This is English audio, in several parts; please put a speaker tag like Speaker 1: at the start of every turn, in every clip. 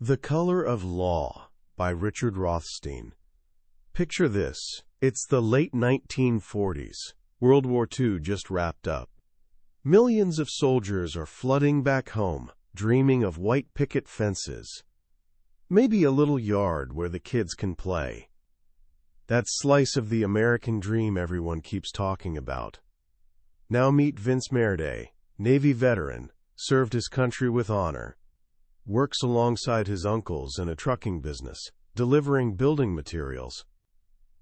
Speaker 1: The Color of Law by Richard Rothstein. Picture this. It's the late 1940s. World War II just wrapped up. Millions of soldiers are flooding back home, dreaming of white picket fences. Maybe a little yard where the kids can play. That slice of the American dream everyone keeps talking about. Now meet Vince Merde, Navy veteran, served his country with honor. Works alongside his uncles in a trucking business, delivering building materials.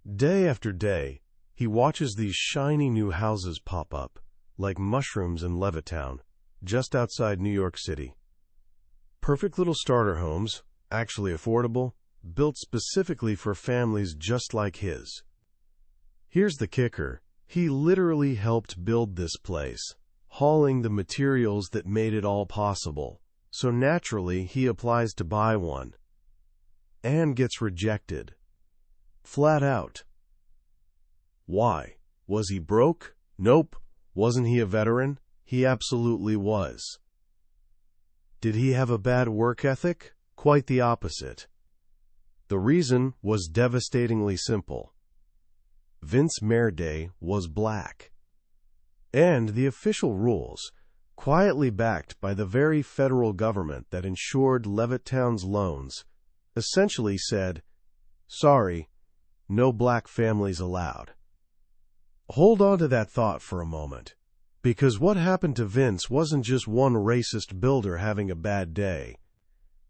Speaker 1: Day after day, he watches these shiny new houses pop up, like mushrooms in Levittown, just outside New York City. Perfect little starter homes, actually affordable, built specifically for families just like his. Here's the kicker. He literally helped build this place, hauling the materials that made it all possible. So naturally, he applies to buy one and gets rejected. Flat out. Why? Was he broke? Nope. Wasn't he a veteran? He absolutely was. Did he have a bad work ethic? Quite the opposite. The reason was devastatingly simple. Vince Merde was black. And the official rules, quietly backed by the very federal government that insured Levittown's loans, essentially said, sorry, no black families allowed. Hold on to that thought for a moment, because what happened to Vince wasn't just one racist builder having a bad day.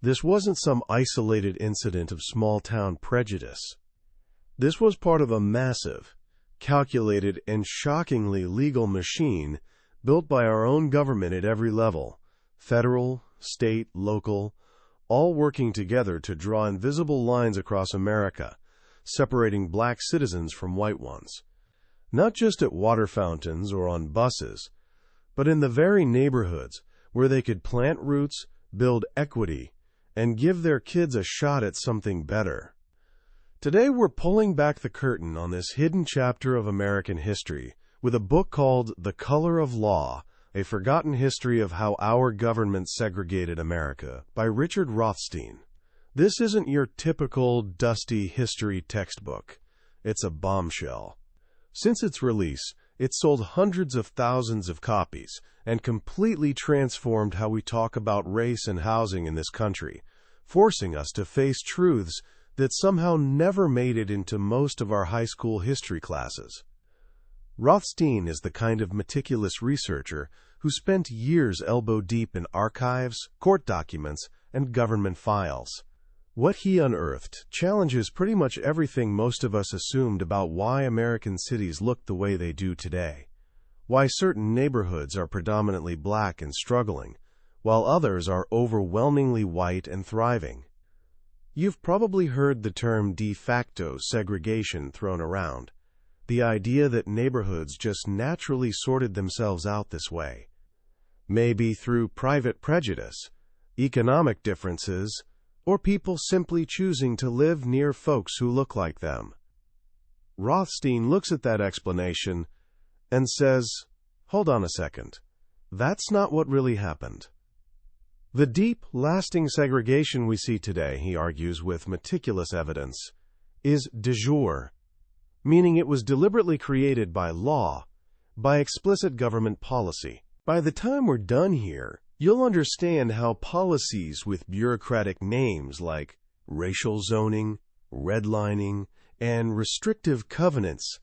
Speaker 1: This wasn't some isolated incident of small-town prejudice. This was part of a massive, calculated, and shockingly legal machine built by our own government at every level, federal, state, local, all working together to draw invisible lines across America, separating black citizens from white ones. Not just at water fountains or on buses, but in the very neighborhoods where they could plant roots, build equity, and give their kids a shot at something better. Today we're pulling back the curtain on this hidden chapter of American history with a book called The Color of Law, A Forgotten History of How Our Government Segregated America by Richard Rothstein. This isn't your typical dusty history textbook. It's a bombshell. Since its release, it's sold hundreds of thousands of copies and completely transformed how we talk about race and housing in this country, forcing us to face truths that somehow never made it into most of our high school history classes. Rothstein is the kind of meticulous researcher who spent years elbow-deep in archives, court documents, and government files. What he unearthed challenges pretty much everything most of us assumed about why American cities look the way they do today, why certain neighborhoods are predominantly black and struggling, while others are overwhelmingly white and thriving. You've probably heard the term de facto segregation thrown around. The idea that neighborhoods just naturally sorted themselves out this way. Maybe through private prejudice, economic differences, or people simply choosing to live near folks who look like them. Rothstein looks at that explanation and says, hold on a second. That's not what really happened. The deep, lasting segregation we see today, he argues with meticulous evidence, is de jure, meaning it was deliberately created by law, by explicit government policy. By the time we're done here, you'll understand how policies with bureaucratic names like racial zoning, redlining, and restrictive covenants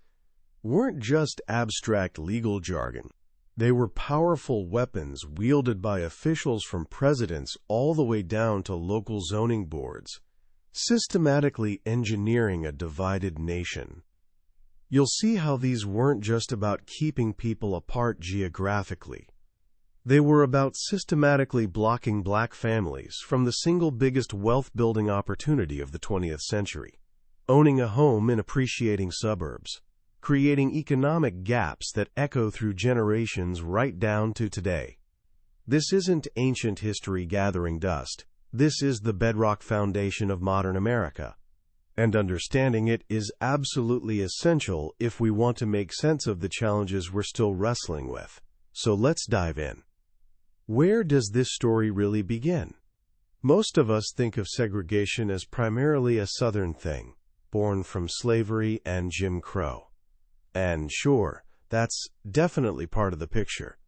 Speaker 1: weren't just abstract legal jargon. They were powerful weapons wielded by officials from presidents all the way down to local zoning boards, systematically engineering a divided nation. You'll see how these weren't just about keeping people apart geographically. They were about systematically blocking black families from the single biggest wealth-building opportunity of the 20th century, owning a home in appreciating suburbs, creating economic gaps that echo through generations right down to today. This isn't ancient history gathering dust. This is the bedrock foundation of modern America. And understanding it is absolutely essential if we want to make sense of the challenges we're still wrestling with. So let's dive in. Where does this story really begin? Most of us think of segregation as primarily a Southern thing, born from slavery and Jim Crow. And sure, that's definitely part of the picture.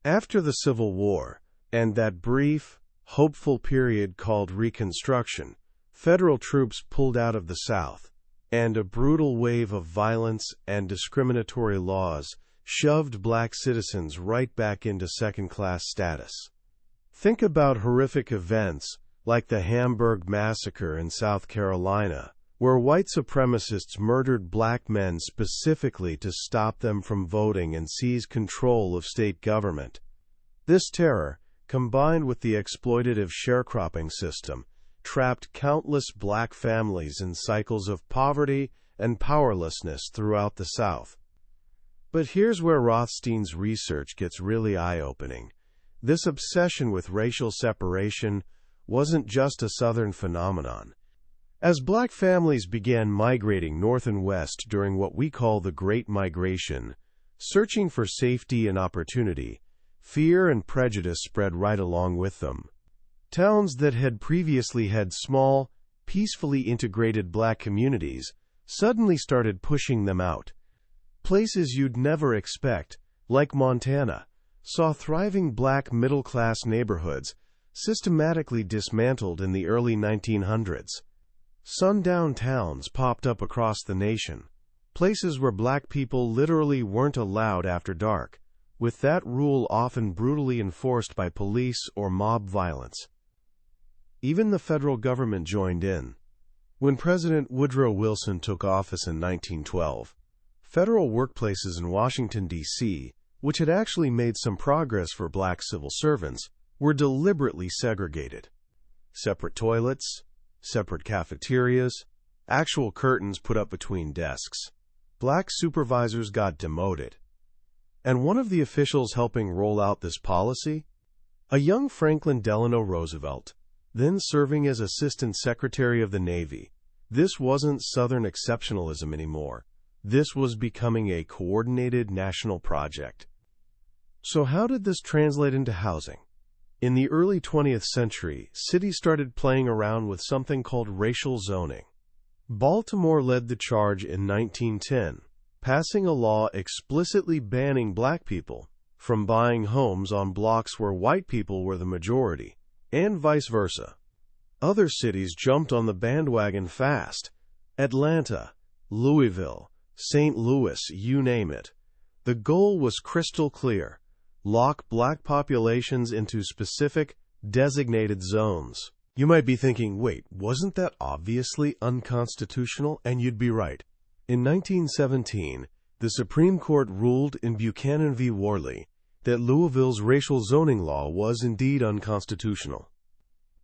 Speaker 1: After the Civil War, and that brief, hopeful period called Reconstruction, federal troops pulled out of the South, and a brutal wave of violence and discriminatory laws shoved black citizens right back into second-class status. Think about horrific events like the Hamburg Massacre in South Carolina, where white supremacists murdered black men specifically to stop them from voting and seize control of state government. This terror, combined with the exploitative sharecropping system, trapped countless black families in cycles of poverty and powerlessness throughout the South. But here's where Rothstein's research gets really eye-opening. This obsession with racial separation wasn't just a Southern phenomenon. As black families began migrating north and west during what we call the Great Migration, searching for safety and opportunity, fear and prejudice spread right along with them. Towns that had previously had small, peacefully integrated black communities suddenly started pushing them out. Places you'd never expect, like Montana, saw thriving black middle-class neighborhoods systematically dismantled in the early 1900s. Sundown towns popped up across the nation, places where black people literally weren't allowed after dark, with that rule often brutally enforced by police or mob violence. Even the federal government joined in. When President Woodrow Wilson took office in 1912, federal workplaces in Washington, D.C., which had actually made some progress for black civil servants, were deliberately segregated. Separate toilets, separate cafeterias, actual curtains put up between desks. Black supervisors got demoted. And one of the officials helping roll out this policy? A young Franklin Delano Roosevelt, then serving as Assistant Secretary of the Navy. This wasn't Southern exceptionalism anymore. This was becoming a coordinated national project. So how did this translate into housing? In the early 20th century, cities started playing around with something called racial zoning. Baltimore led the charge in 1910, passing a law explicitly banning black people from buying homes on blocks where white people were the majority, and vice versa. Other cities jumped on the bandwagon fast. Atlanta, Louisville, St. Louis, you name it. The goal was crystal clear: lock black populations into specific, designated zones. You might be thinking, wait, wasn't that obviously unconstitutional? And you'd be right. In 1917, the Supreme Court ruled in Buchanan v. Worley that Louisville's racial zoning law was indeed unconstitutional.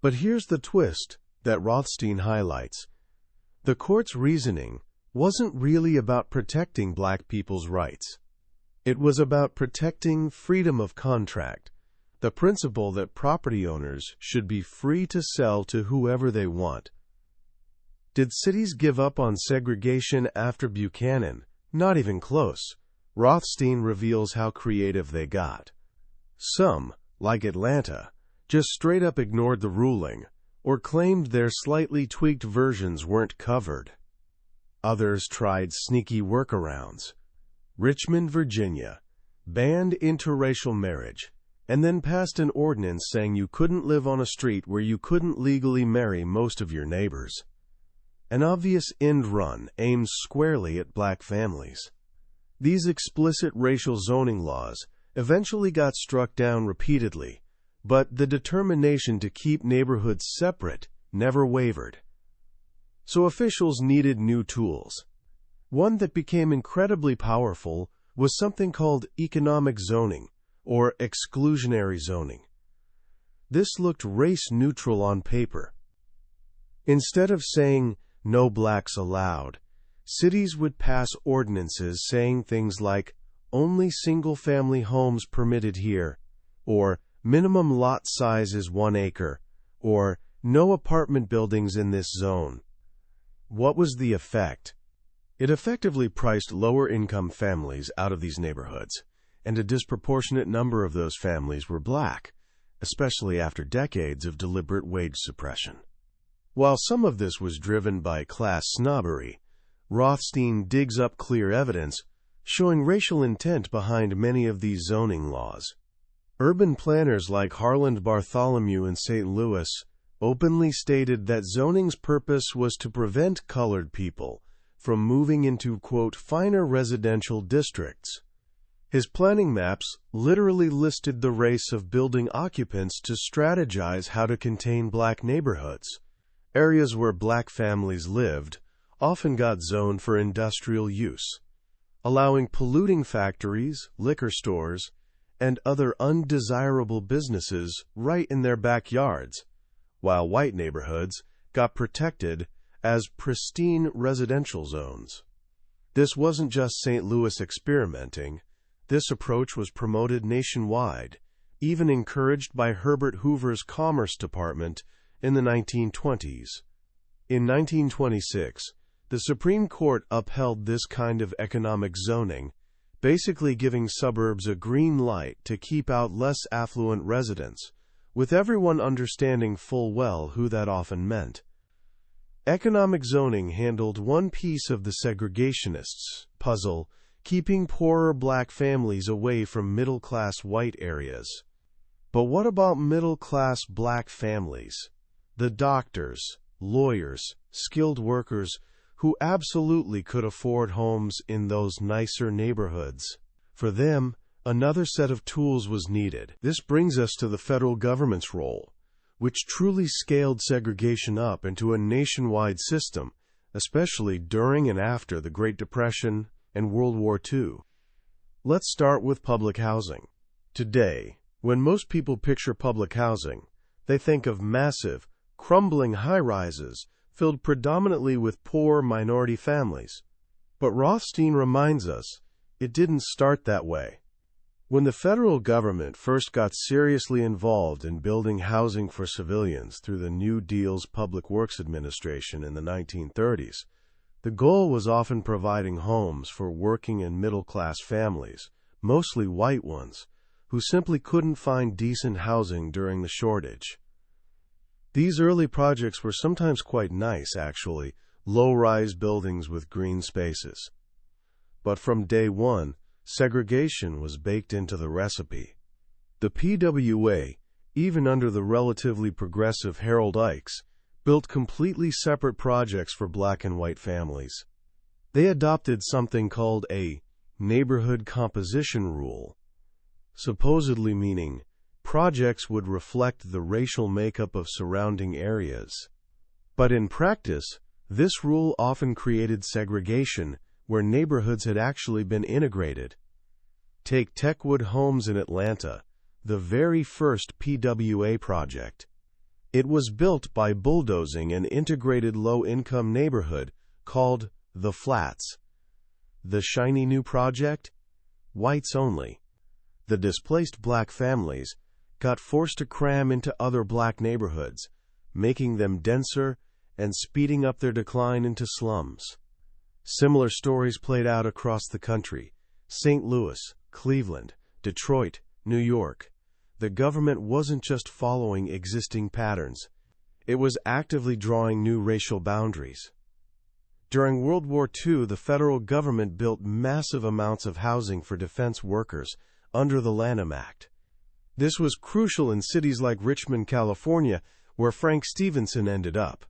Speaker 1: But here's the twist that Rothstein highlights. The court's reasoning wasn't really about protecting black people's rights. It was about protecting freedom of contract, the principle that property owners should be free to sell to whoever they want. Did cities give up on segregation after Buchanan? Not even close. Rothstein reveals how creative they got. Some, like Atlanta, just straight up ignored the ruling, or claimed their slightly tweaked versions weren't covered. Others tried sneaky workarounds. Richmond, Virginia, banned interracial marriage, and then passed an ordinance saying you couldn't live on a street where you couldn't legally marry most of your neighbors. An obvious end run aimed squarely at black families. These explicit racial zoning laws eventually got struck down repeatedly, but the determination to keep neighborhoods separate never wavered. So officials needed new tools. One that became incredibly powerful was something called economic zoning, or exclusionary zoning. This looked race-neutral on paper. Instead of saying, "No blacks allowed," cities would pass ordinances saying things like, "Only single-family homes permitted here," or "Minimum lot size is 1 acre," or "No apartment buildings in this zone." What was the effect? It effectively priced lower-income families out of these neighborhoods, and a disproportionate number of those families were black. especially after decades of deliberate wage suppression. While some of this was driven by class snobbery, Rothstein digs up clear evidence showing racial intent behind many of these zoning laws. Urban planners like Harland Bartholomew in St. Louis openly stated that zoning's purpose was to prevent colored people from moving into, quote, finer residential districts. His planning maps literally listed the race of building occupants to strategize how to contain black neighborhoods. Areas where black families lived often got zoned for industrial use, allowing polluting factories, liquor stores, and other undesirable businesses right in their backyards, while white neighborhoods got protected as pristine residential zones. This wasn't just St. Louis experimenting. This approach was promoted nationwide, even encouraged by Herbert Hoover's Commerce Department in the 1920s. In 1926, the Supreme Court upheld this kind of economic zoning, basically giving suburbs a green light to keep out less affluent residents, with everyone understanding full well who that often meant. Economic zoning handled one piece of the segregationists' puzzle, keeping poorer black families away from middle-class white areas. But what about middle-class black families? The doctors, lawyers, skilled workers who absolutely could afford homes in those nicer neighborhoods. For them, another set of tools was needed. This brings us to the federal government's role, which truly scaled segregation up into a nationwide system, especially during and after the Great Depression and World War II. Let's start with public housing. Today, when most people picture public housing, they think of massive, crumbling high-rises filled predominantly with poor minority families. But Rothstein reminds us it didn't start that way. When the federal government first got seriously involved in building housing for civilians through the New Deal's Public Works Administration in the 1930s, the goal was often providing homes for working and middle-class families, mostly white ones, who simply couldn't find decent housing during the shortage. These early projects were sometimes quite nice, actually, low-rise buildings with green spaces. But from day one, segregation was baked into the recipe. The PWA, even under the relatively progressive Harold Ikes, built completely separate projects for black and white families. They adopted something called a neighborhood composition rule, supposedly meaning projects would reflect the racial makeup of surrounding areas. But in practice, this rule often created segregation where neighborhoods had actually been integrated. Take Techwood Homes in Atlanta, the very first PWA project. It was built by bulldozing an integrated low-income neighborhood called The Flats. The shiny new project? Whites only. The displaced black families got forced to cram into other black neighborhoods, making them denser and speeding up their decline into slums. Similar stories played out across the country: St. Louis, Cleveland, Detroit, New York. The government wasn't just following existing patterns. It was actively drawing new racial boundaries. During World War II, the federal government built massive amounts of housing for defense workers under the Lanham Act. This was crucial in cities like Richmond, California, where Frank Stevenson ended up.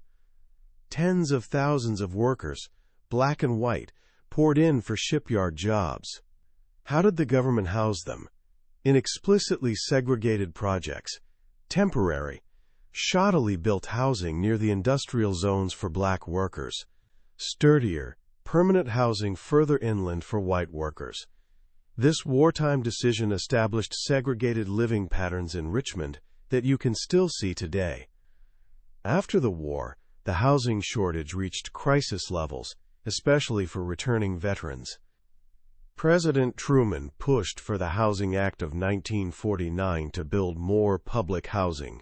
Speaker 1: Tens of thousands of workers, black and white, poured in for shipyard jobs. How did the government house them? In explicitly segregated projects, temporary, shoddily built housing near the industrial zones for black workers, sturdier, permanent housing further inland for white workers. This wartime decision established segregated living patterns in Richmond that you can still see today. After the war, the housing shortage reached crisis levels, especially for returning veterans. President Truman pushed for the Housing Act of 1949 to build more public housing.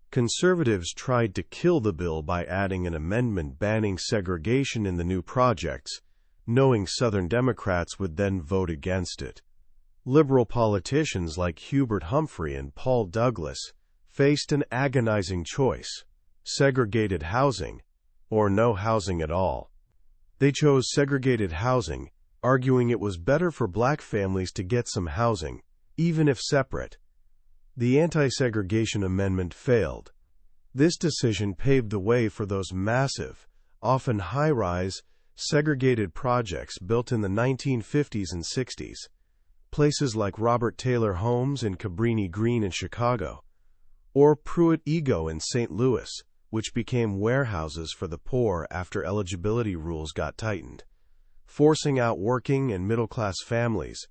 Speaker 1: Conservatives tried to kill the bill by adding an amendment banning segregation in the new projects, knowing Southern Democrats would then vote against it. Liberal politicians like Hubert Humphrey and Paul Douglas faced an agonizing choice: segregated housing or no housing at all. They chose segregated housing, arguing it was better for black families to get some housing, even if separate. The anti-segregation amendment failed. This decision paved the way for those massive, often high-rise, segregated projects built in the 1950s and 60s. Places like Robert Taylor Homes in Cabrini Green in Chicago, or Pruitt-Ego in St. Louis, which became warehouses for the poor after eligibility rules got tightened, forcing out working and middle-class families,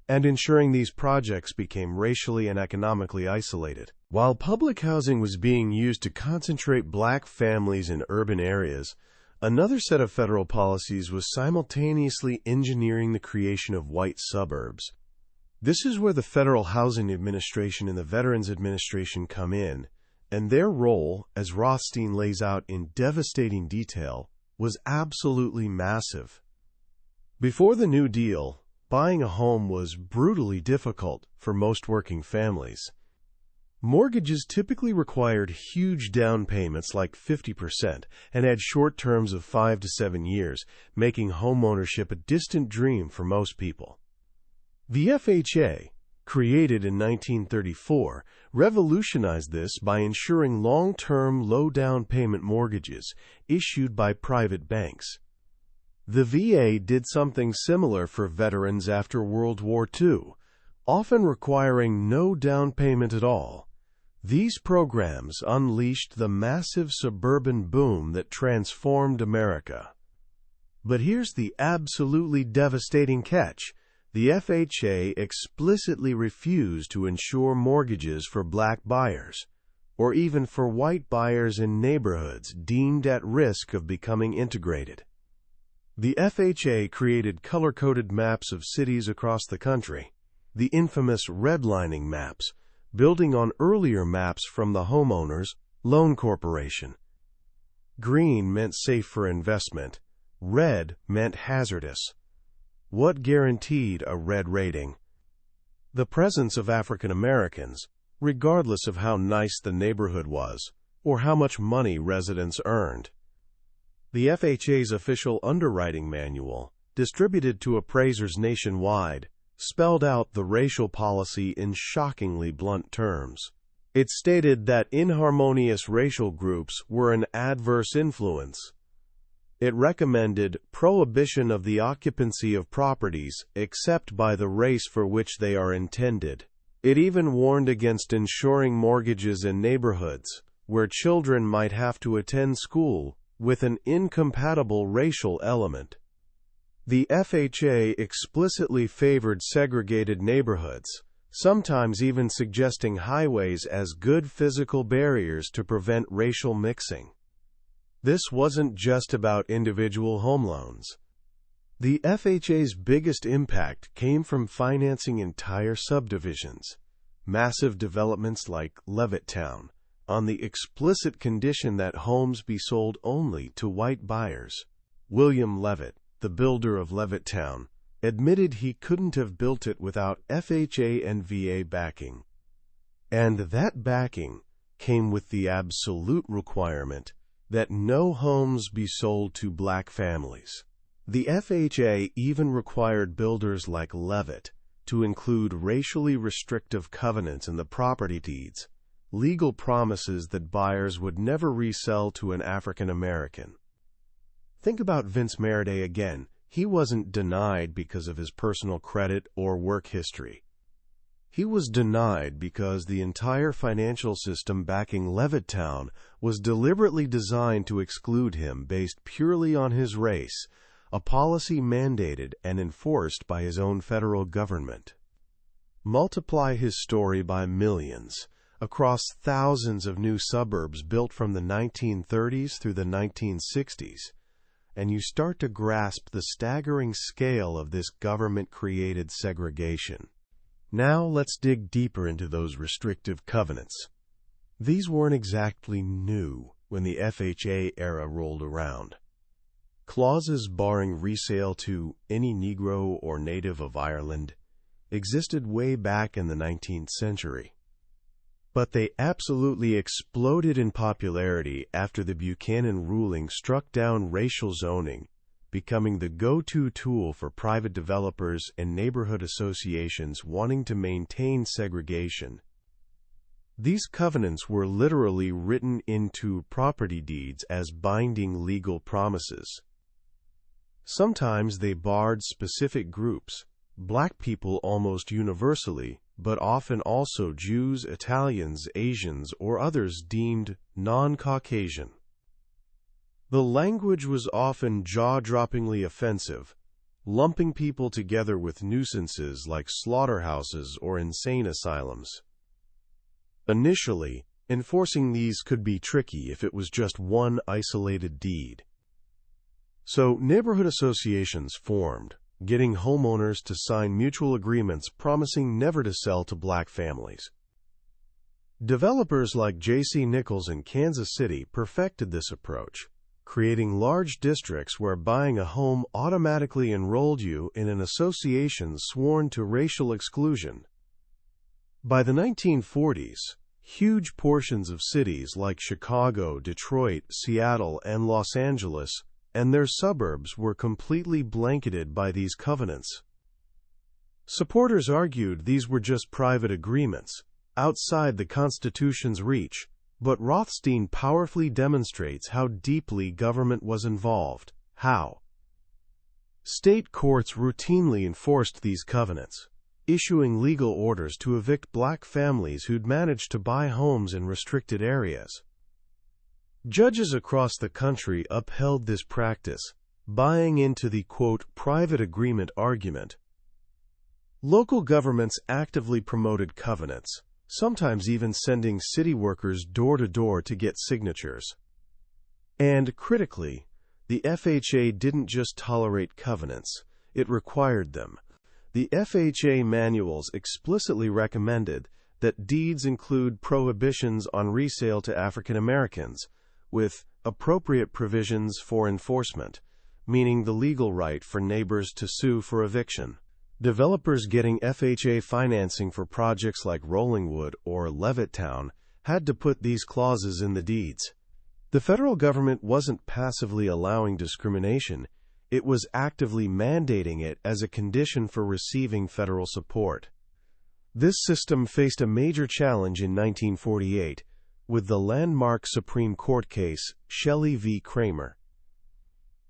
Speaker 1: and ensuring these projects became racially and economically isolated. While public housing was being used to concentrate black families in urban areas, another set of federal policies was simultaneously engineering the creation of white suburbs. This is where the Federal Housing Administration and the Veterans Administration come in, and their role, as Rothstein lays out in devastating detail, was absolutely massive. Before the New Deal, buying a home was brutally difficult for most working families. Mortgages typically required huge down payments like 50% and had short terms of 5 to 7 years, making homeownership a distant dream for most people. The FHA, created in 1934, revolutionized this by ensuring long-term, low-down payment mortgages issued by private banks. The VA did something similar for veterans after World War II, often requiring no down payment at all. These programs unleashed the massive suburban boom that transformed America. But here's the absolutely devastating catch. The FHA explicitly refused to insure mortgages for black buyers, or even for white buyers in neighborhoods deemed at risk of becoming integrated. The FHA created color-coded maps of cities across the country, the infamous redlining maps, building on earlier maps from the Homeowners Loan Corporation. Green meant safe for investment. Red meant hazardous. What guaranteed a red rating? The presence of African Americans, regardless of how nice the neighborhood was or how much money residents earned. The FHA's official underwriting manual, distributed to appraisers nationwide, spelled out the racial policy in shockingly blunt terms. It stated that inharmonious racial groups were an adverse influence. It recommended prohibition of the occupancy of properties except by the race for which they are intended. It even warned against insuring mortgages in neighborhoods where children might have to attend school with an incompatible racial element. The FHA explicitly favored segregated neighborhoods, sometimes even suggesting highways as good physical barriers to prevent racial mixing. This wasn't just about individual home loans. The FHA's biggest impact came from financing entire subdivisions, massive developments like Levittown, on the explicit condition that homes be sold only to white buyers. William Levitt, the builder of Levittown, admitted he couldn't have built it without FHA and VA backing. And that backing came with the absolute requirement that no homes be sold to black families. The FHA even required builders like Levitt to include racially restrictive covenants in the property deeds, legal promises that buyers would never resell to an African American. Think about Vince Meriday again. He wasn't denied because of his personal credit or work history. He was denied because the entire financial system backing Levittown was deliberately designed to exclude him based purely on his race, a policy mandated and enforced by his own federal government. Multiply his story by millions, across thousands of new suburbs built from the 1930s through the 1960s, and you start to grasp the staggering scale of this government-created segregation. Now let's dig deeper into those restrictive covenants. These weren't exactly new when the FHA era rolled around. Clauses barring resale to any Negro or native of Ireland existed way back in the 19th century. But they absolutely exploded in popularity after the Buchanan ruling struck down racial zoning, becoming the go-to tool for private developers and neighborhood associations wanting to maintain segregation. These covenants were literally written into property deeds as binding legal promises. Sometimes they barred specific groups, black people almost universally, but often also Jews, Italians, Asians, or others deemed non-Caucasian. The language was often jaw-droppingly offensive, lumping people together with nuisances like slaughterhouses or insane asylums. Initially, enforcing these could be tricky if it was just one isolated deed. So neighborhood associations formed, getting homeowners to sign mutual agreements promising never to sell to black families. Developers like J.C. Nichols in Kansas City perfected this approach, creating large districts where buying a home automatically enrolled you in an association sworn to racial exclusion. By the 1940s, huge portions of cities like Chicago, Detroit, Seattle, and Los Angeles and their suburbs were completely blanketed by these covenants. Supporters argued these were just private agreements, outside the Constitution's reach, but Rothstein powerfully demonstrates how deeply government was involved. How? State courts routinely enforced these covenants, issuing legal orders to evict black families who'd managed to buy homes in restricted areas. Judges across the country upheld this practice, buying into the, quote, private agreement argument. Local governments actively promoted covenants, sometimes even sending city workers door-to-door to get signatures. And, critically, the FHA didn't just tolerate covenants, it required them. The FHA manuals explicitly recommended that deeds include prohibitions on resale to African Americans, with appropriate provisions for enforcement, meaning the legal right for neighbors to sue for eviction. Developers getting FHA financing for projects like Rollingwood or Levittown had to put these clauses in the deeds. The federal government wasn't passively allowing discrimination, it was actively mandating it as a condition for receiving federal support. This system faced a major challenge in 1948, with the landmark Supreme Court case, Shelley v. Kramer.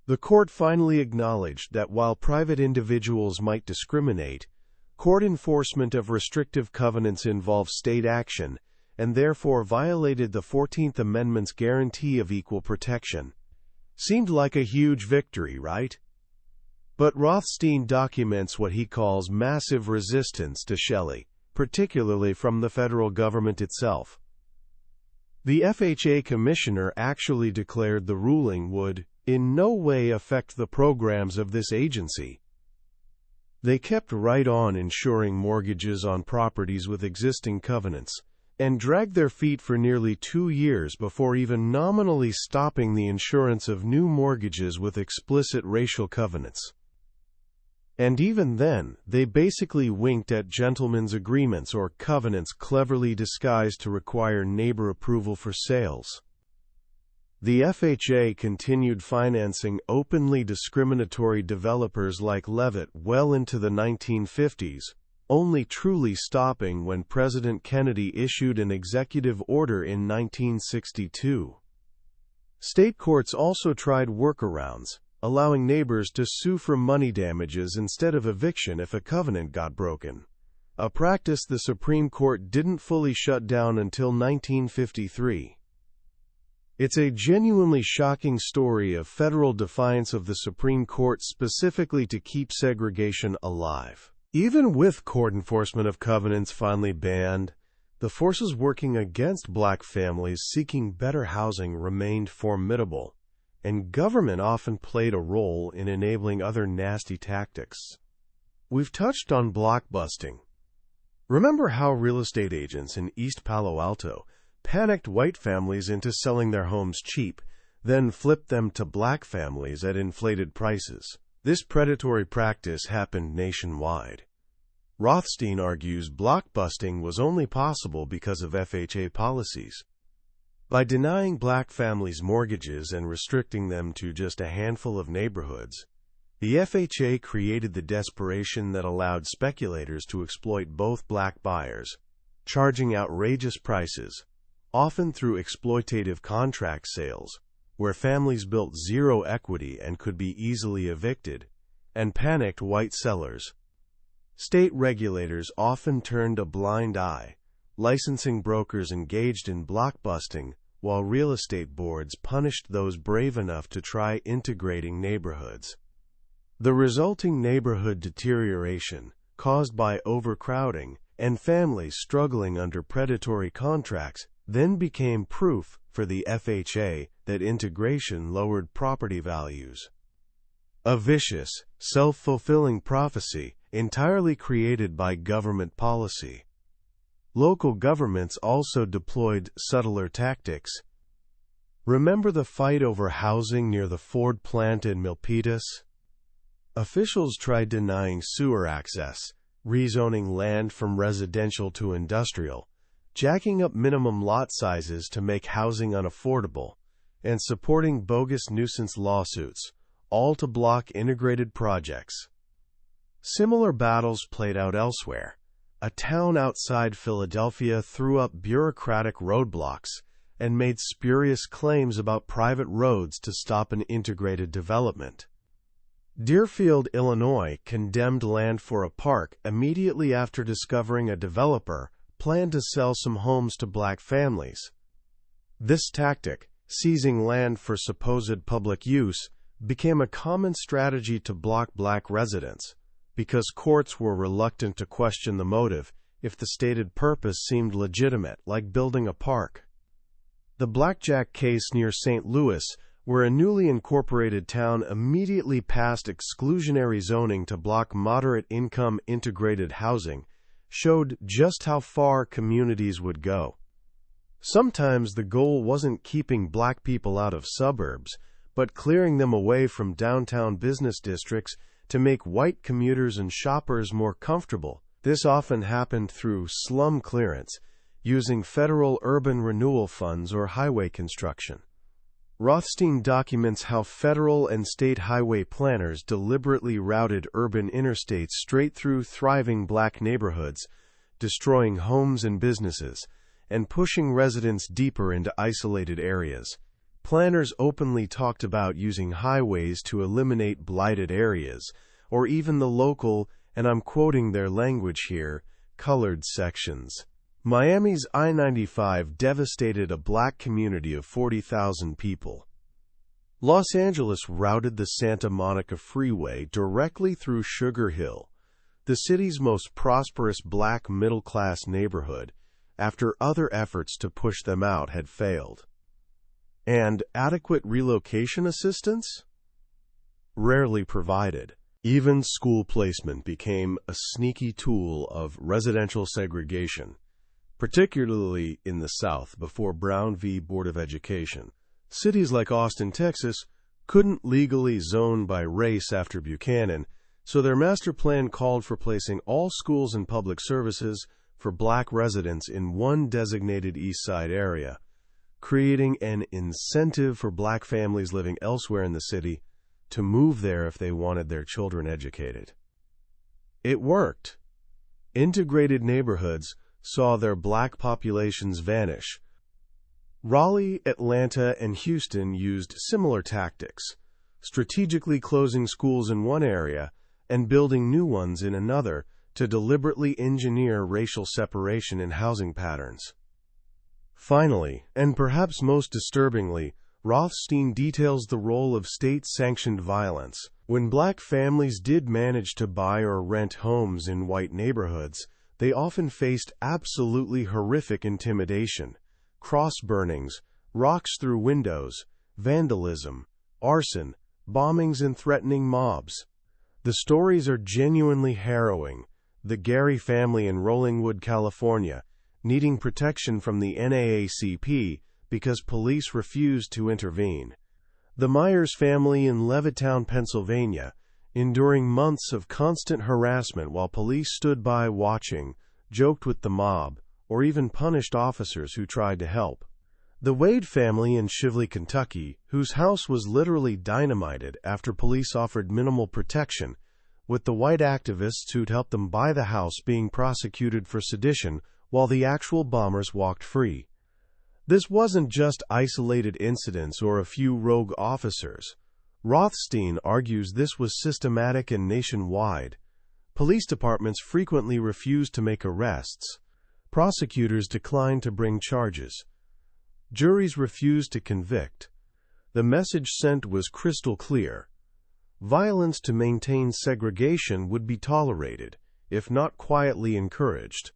Speaker 1: The court finally acknowledged that while private individuals might discriminate, court enforcement of restrictive covenants involved state action and therefore violated the 14th Amendment's guarantee of equal protection. Seemed like a huge victory, right? But Rothstein documents what he calls massive resistance to Shelley, particularly from the federal government itself. The FHA commissioner actually declared the ruling would in no way affect the programs of this agency. They kept right on insuring mortgages on properties with existing covenants, and dragged their feet for nearly 2 years before even nominally stopping the insurance of new mortgages with explicit racial covenants. And even then, they basically winked at gentlemen's agreements or covenants cleverly disguised to require neighbor approval for sales. The FHA continued financing openly discriminatory developers like Levitt well into the 1950s, only truly stopping when President Kennedy issued an executive order in 1962. State courts also tried workarounds, allowing neighbors to sue for money damages instead of eviction if a covenant got broken, a practice the Supreme Court didn't fully shut down until 1953. It's a genuinely shocking story of federal defiance of the Supreme Court specifically to keep segregation alive. Even with court enforcement of covenants finally banned, the forces working against black families seeking better housing remained formidable, and government often played a role in enabling other nasty tactics. We've touched on blockbusting. Remember how real estate agents in East Palo Alto panicked white families into selling their homes cheap, then flipped them to black families at inflated prices? This predatory practice happened nationwide. Rothstein argues blockbusting was only possible because of FHA policies. By denying black families mortgages and restricting them to just a handful of neighborhoods, the FHA created the desperation that allowed speculators to exploit both black buyers, charging outrageous prices, often through exploitative contract sales, where families built zero equity and could be easily evicted, and panicked white sellers. State regulators often turned a blind eye, licensing brokers engaged in blockbusting, while real estate boards punished those brave enough to try integrating neighborhoods. The resulting neighborhood deterioration, caused by overcrowding and families struggling under predatory contracts, then became proof for the FHA that integration lowered property values. A vicious, self-fulfilling prophecy entirely created by government policy. Local governments also deployed subtler tactics. Remember the fight over housing near the Ford plant in Milpitas? Officials tried denying sewer access, rezoning land from residential to industrial, jacking up minimum lot sizes to make housing unaffordable, and supporting bogus nuisance lawsuits, all to block integrated projects. Similar battles played out elsewhere. A town outside Philadelphia threw up bureaucratic roadblocks and made spurious claims about private roads to stop an integrated development. Deerfield, Illinois, condemned land for a park immediately after discovering a developer planned to sell some homes to black families. This tactic, seizing land for supposed public use, became a common strategy to block black residents, because courts were reluctant to question the motive if the stated purpose seemed legitimate, like building a park. The Blackjack case near St. Louis, where a newly incorporated town immediately passed exclusionary zoning to block moderate-income integrated housing, showed just how far communities would go. Sometimes the goal wasn't keeping black people out of suburbs, but clearing them away from downtown business districts to make white commuters and shoppers more comfortable. This often happened through slum clearance, using federal urban renewal funds or highway construction. Rothstein documents how federal and state highway planners deliberately routed urban interstates straight through thriving black neighborhoods, destroying homes and businesses, and pushing residents deeper into isolated areas. Planners openly talked about using highways to eliminate blighted areas, or even the local, and I'm quoting their language here, colored sections. Miami's I-95 devastated a black community of 40,000 people. Los Angeles routed the Santa Monica Freeway directly through Sugar Hill, the city's most prosperous black middle-class neighborhood, after other efforts to push them out had failed. And adequate relocation assistance? Rarely provided. Even school placement became a sneaky tool of residential segregation, particularly in the South before Brown v. Board of Education. Cities like Austin, Texas, couldn't legally zone by race after Buchanan, so their master plan called for placing all schools and public services for black residents in one designated East Side area, creating an incentive for black families living elsewhere in the city to move there if they wanted their children educated. It worked. Integrated neighborhoods saw their black populations vanish. Raleigh, Atlanta, and Houston used similar tactics, strategically closing schools in one area and building new ones in another to deliberately engineer racial separation in housing patterns. Finally, and perhaps most disturbingly, Rothstein details the role of state-sanctioned violence. When black families did manage to buy or rent homes in white neighborhoods, they often faced absolutely horrific intimidation, cross-burnings, rocks through windows, vandalism, arson, bombings, and threatening mobs. The stories are genuinely harrowing. The Gary family in Rollingwood, California, needing protection from the NAACP because police refused to intervene. The Myers family in Levittown, Pennsylvania, enduring months of constant harassment while police stood by watching, joked with the mob, or even punished officers who tried to help. The Wade family in Shively, Kentucky, whose house was literally dynamited after police offered minimal protection, with the white activists who'd helped them buy the house being prosecuted for sedition while the actual bombers walked free. This wasn't just isolated incidents or a few rogue officers. Rothstein argues this was systematic and nationwide. Police departments frequently refused to make arrests. Prosecutors declined to bring charges. Juries refused to convict. The message sent was crystal clear. Violence to maintain segregation would be tolerated, if not quietly encouraged.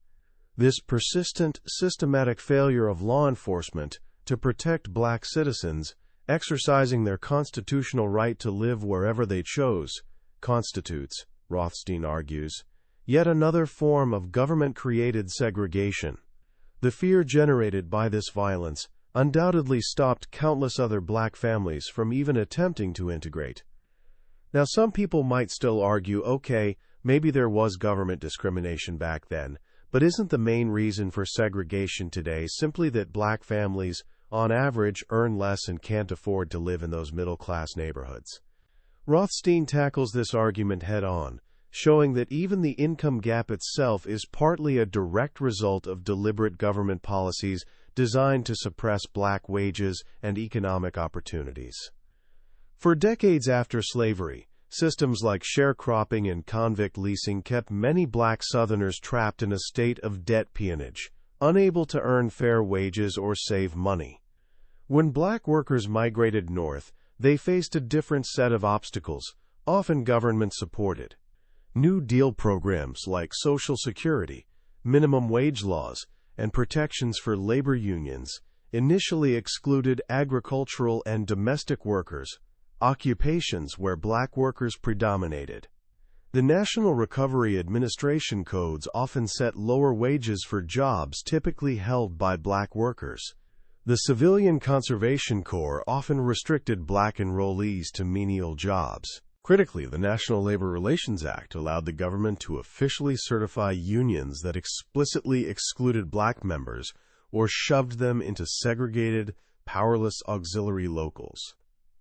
Speaker 1: This persistent, systematic failure of law enforcement to protect black citizens exercising their constitutional right to live wherever they chose constitutes, Rothstein argues, yet another form of government-created segregation. The fear generated by this violence undoubtedly stopped countless other black families from even attempting to integrate. Now, some people might still argue, okay, maybe there was government discrimination back then, but isn't the main reason for segregation today simply that black families, on average, earn less and can't afford to live in those middle-class neighborhoods? Rothstein tackles this argument head-on, showing that even the income gap itself is partly a direct result of deliberate government policies designed to suppress black wages and economic opportunities. For decades after slavery, systems like sharecropping and convict leasing kept many black Southerners trapped in a state of debt peonage, unable to earn fair wages or save money. When black workers migrated north, they faced a different set of obstacles, often government-supported. New Deal programs like Social Security, minimum wage laws, and protections for labor unions initially excluded agricultural and domestic workers, occupations where black workers predominated. The National Recovery Administration codes often set lower wages for jobs typically held by black workers. The Civilian Conservation Corps often restricted black enrollees to menial jobs. Critically, the National Labor Relations Act allowed the government to officially certify unions that explicitly excluded black members or shoved them into segregated, powerless auxiliary locals.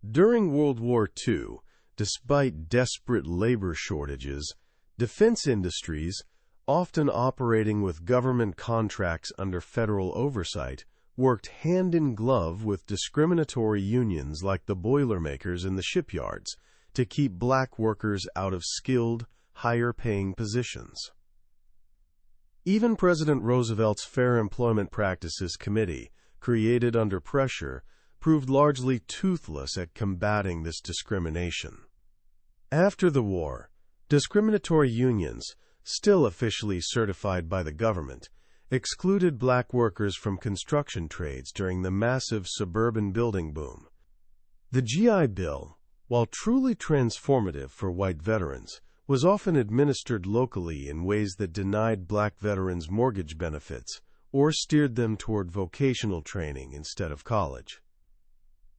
Speaker 1: During World War II, despite desperate labor shortages, defense industries, often operating with government contracts under federal oversight, worked hand in glove with discriminatory unions like the Boilermakers in the shipyards to keep black workers out of skilled, higher-paying positions. Even President Roosevelt's Fair Employment Practices Committee, created under pressure, proved largely toothless at combating this discrimination. After the war, discriminatory unions, still officially certified by the government, excluded black workers from construction trades during the massive suburban building boom. The GI Bill, while truly transformative for white veterans, was often administered locally in ways that denied black veterans mortgage benefits or steered them toward vocational training instead of college.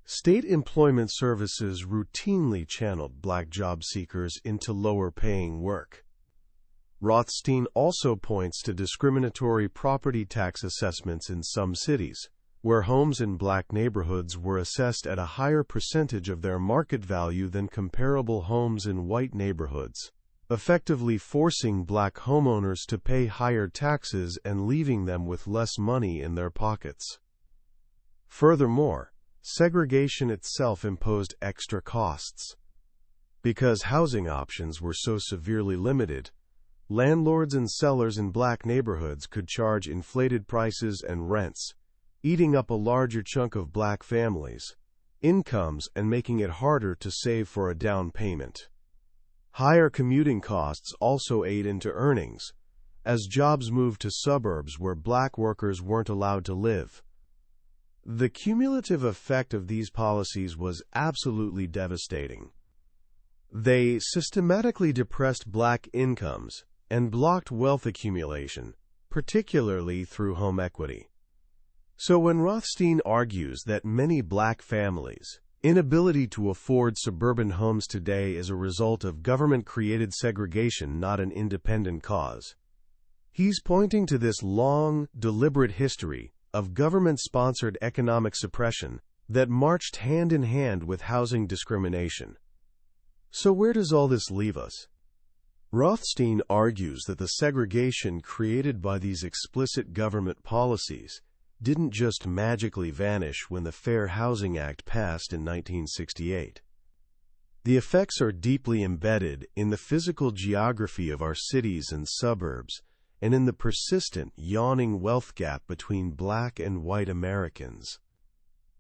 Speaker 1: State employment services routinely channeled black job seekers into lower-paying work. Rothstein also points to discriminatory property tax assessments in some cities, where homes in black neighborhoods were assessed at a higher percentage of their market value than comparable homes in white neighborhoods, effectively forcing black homeowners to pay higher taxes and leaving them with less money in their pockets. Furthermore, segregation itself imposed extra costs. Because housing options were so severely limited, landlords and sellers in black neighborhoods could charge inflated prices and rents, eating up a larger chunk of black families' incomes and making it harder to save for a down payment. Higher commuting costs also ate into earnings, as jobs moved to suburbs where black workers weren't allowed to live. The cumulative effect of these policies was absolutely devastating. They systematically depressed black incomes and blocked wealth accumulation, particularly through home equity. So when Rothstein argues that many black families, Inability to afford suburban homes today is a result of government-created segregation, not an independent cause. He's pointing to this long, deliberate history of government-sponsored economic suppression that marched hand in hand with housing discrimination. So where does all this leave us? Rothstein argues that the segregation created by these explicit government policies didn't just magically vanish when the Fair Housing Act passed in 1968. The effects are deeply embedded in the physical geography of our cities and suburbs, and in the persistent, yawning wealth gap between Black and white Americans.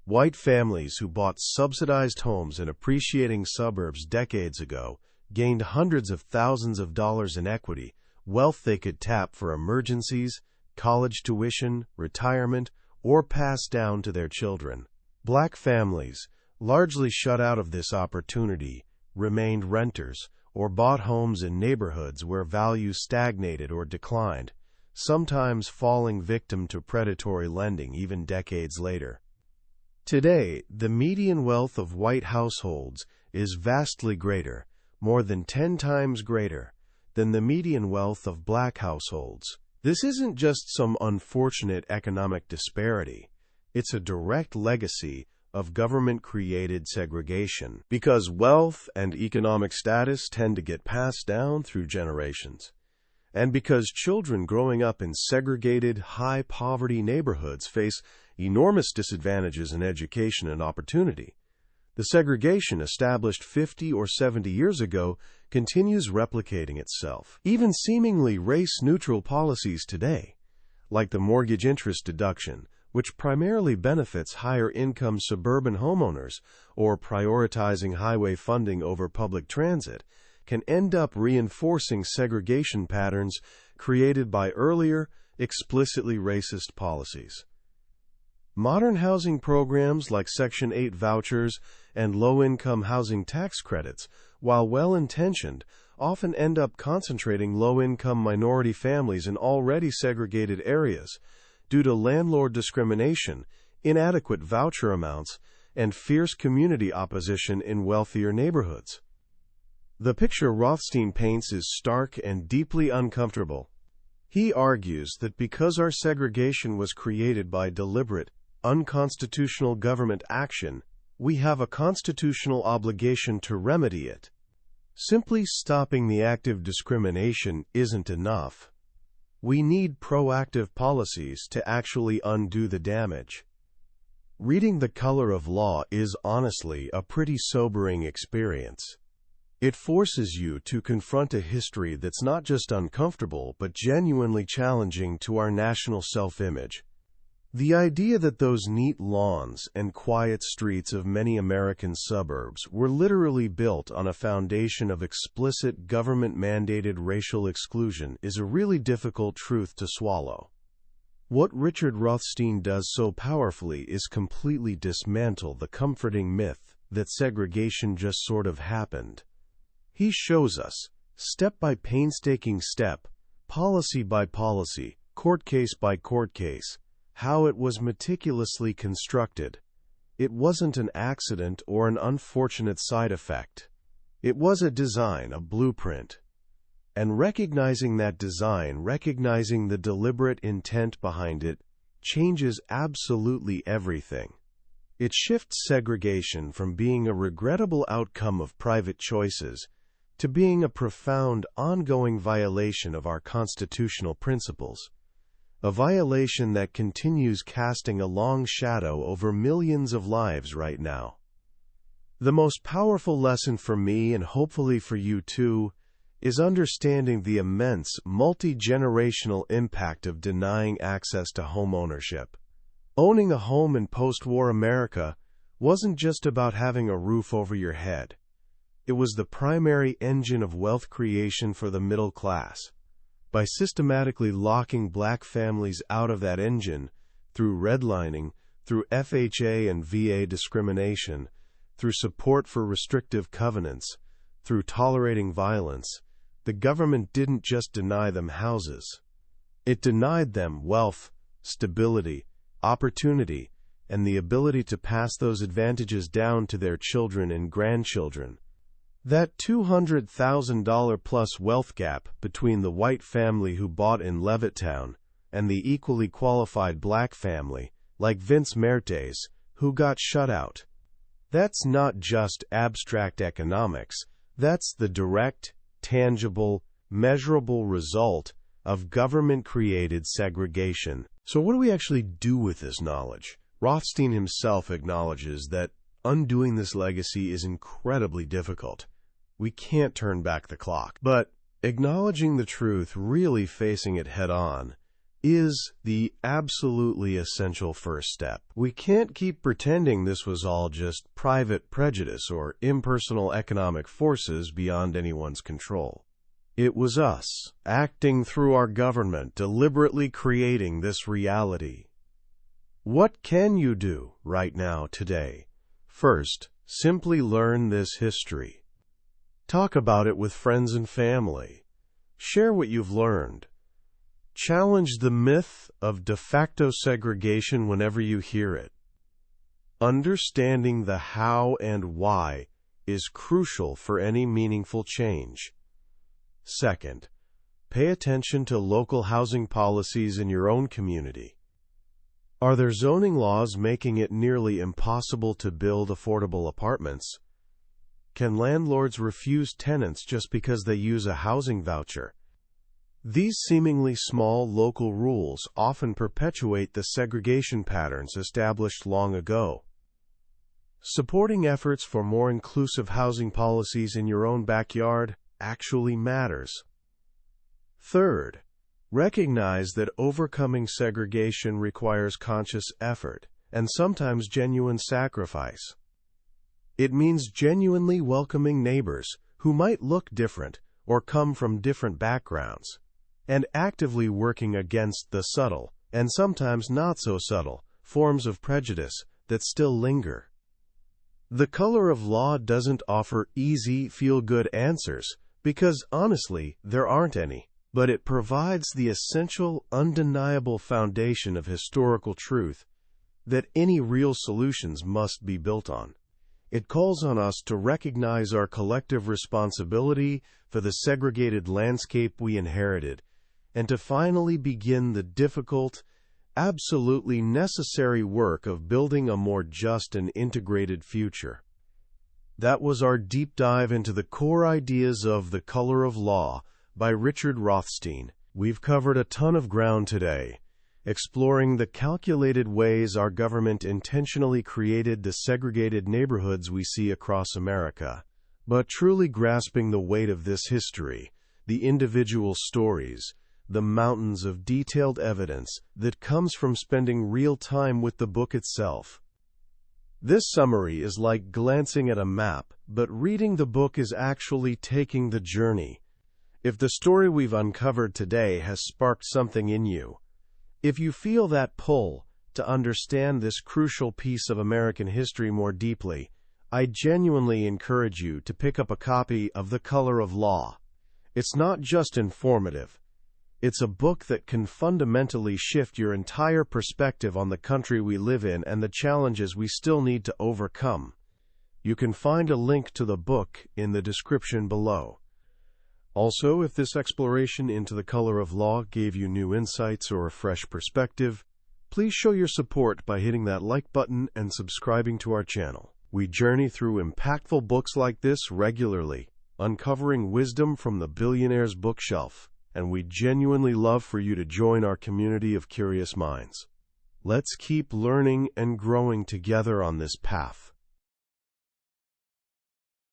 Speaker 1: White families who bought subsidized homes in appreciating suburbs decades ago gained hundreds of thousands of dollars in equity, wealth they could tap for emergencies, college tuition, retirement, or pass down to their children. Black families, largely shut out of this opportunity, remained renters or bought homes in neighborhoods where values stagnated or declined, sometimes falling victim to predatory lending even decades later. Today, the median wealth of white households is vastly greater, more than 10 times greater, than the median wealth of Black households. This isn't just some unfortunate economic disparity. It's a direct legacy of government-created segregation, because wealth and economic status tend to get passed down through generations, and because children growing up in segregated, high-poverty neighborhoods face enormous disadvantages in education and opportunity. The segregation established 50 or 70 years ago continues replicating itself. Even seemingly race-neutral policies today, like the mortgage interest deduction, which primarily benefits higher-income suburban homeowners, or prioritizing highway funding over public transit, can end up reinforcing segregation patterns created by earlier, explicitly racist policies. Modern housing programs like Section 8 vouchers and low-income housing tax credits, while well-intentioned, often end up concentrating low-income minority families in already segregated areas due to landlord discrimination, inadequate voucher amounts, and fierce community opposition in wealthier neighborhoods. The picture Rothstein paints is stark and deeply uncomfortable. He argues that because our segregation was created by deliberate, unconstitutional government action, we have a constitutional obligation to remedy it. Simply stopping the active discrimination isn't enough. We need proactive policies to actually undo the damage. Reading The Color of Law is honestly a pretty sobering experience. It forces you to confront a history that's not just uncomfortable but genuinely challenging to our national self-image. The idea that those neat lawns and quiet streets of many American suburbs were literally built on a foundation of explicit government-mandated racial exclusion is a really difficult truth to swallow. What Richard Rothstein does so powerfully is completely dismantle the comforting myth that segregation just sort of happened. He shows us, step by painstaking step, policy by policy, court case by court case, how it was meticulously constructed. It wasn't an accident or an unfortunate side effect. It was a design, a blueprint. And recognizing that design, recognizing the deliberate intent behind it, changes absolutely everything. It shifts segregation from being a regrettable outcome of private choices to being a profound, ongoing violation of our constitutional principles. A violation that continues casting a long shadow over millions of lives right now. The most powerful lesson for me, and hopefully for you too, is understanding the immense, multi-generational impact of denying access to homeownership. Owning a home in post-war America wasn't just about having a roof over your head. It was the primary engine of wealth creation for the middle class. By systematically locking Black families out of that engine, through redlining, through FHA and VA discrimination, through support for restrictive covenants, through tolerating violence, the government didn't just deny them houses. It denied them wealth, stability, opportunity, and the ability to pass those advantages down to their children and grandchildren. That $200,000 plus wealth gap between the white family who bought in Levittown and the equally qualified black family, like Vince Mertes, who got shut out. That's not just abstract economics, that's the direct, tangible, measurable result of government-created segregation. So what do we actually do with this knowledge? Rothstein himself acknowledges that undoing this legacy is incredibly difficult. We can't turn back the clock. But acknowledging the truth, really facing it head-on, is the absolutely essential first step. We can't keep pretending this was all just private prejudice or impersonal economic forces beyond anyone's control. It was us, acting through our government, deliberately creating this reality. What can you do right now, today? First, simply learn this history. Talk about it with friends and family. Share what you've learned. Challenge the myth of de facto segregation whenever you hear it. Understanding the how and why is crucial for any meaningful change. Second, pay attention to local housing policies in your own community. Are there zoning laws making it nearly impossible to build affordable apartments? Can landlords refuse tenants just because they use a housing voucher? These seemingly small local rules often perpetuate the segregation patterns established long ago. Supporting efforts for more inclusive housing policies in your own backyard actually matters. Third, recognize that overcoming segregation requires conscious effort and sometimes genuine sacrifice. It means genuinely welcoming neighbors who might look different or come from different backgrounds, and actively working against the subtle, and sometimes not so subtle, forms of prejudice that still linger. The color of law doesn't offer easy, feel-good answers, because, honestly, there aren't any. But it provides the essential, undeniable foundation of historical truth that any real solutions must be built on. It calls on us to recognize our collective responsibility for the segregated landscape we inherited, and to finally begin the difficult, absolutely necessary work of building a more just and integrated future. That was our deep dive into the core ideas of The Color of Law by Richard Rothstein. We've covered a ton of ground today, exploring the calculated ways our government intentionally created the segregated neighborhoods we see across America, but truly grasping the weight of this history, the individual stories, the mountains of detailed evidence that comes from spending real time with the book itself. This summary is like glancing at a map, but reading the book is actually taking the journey. If the story we've uncovered today has sparked something in you, if you feel that pull to understand this crucial piece of American history more deeply, I genuinely encourage you to pick up a copy of The Color of Law. It's not just informative. It's a book that can fundamentally shift your entire perspective on the country we live in and the challenges we still need to overcome. You can find a link to the book in the description below. Also, if this exploration into the color of law gave you new insights or a fresh perspective, please show your support by hitting that like button and subscribing to our channel. We journey through impactful books like this regularly, uncovering wisdom from the billionaire's bookshelf, and we genuinely love for you to join our community of curious minds. Let's keep learning and growing together on this path.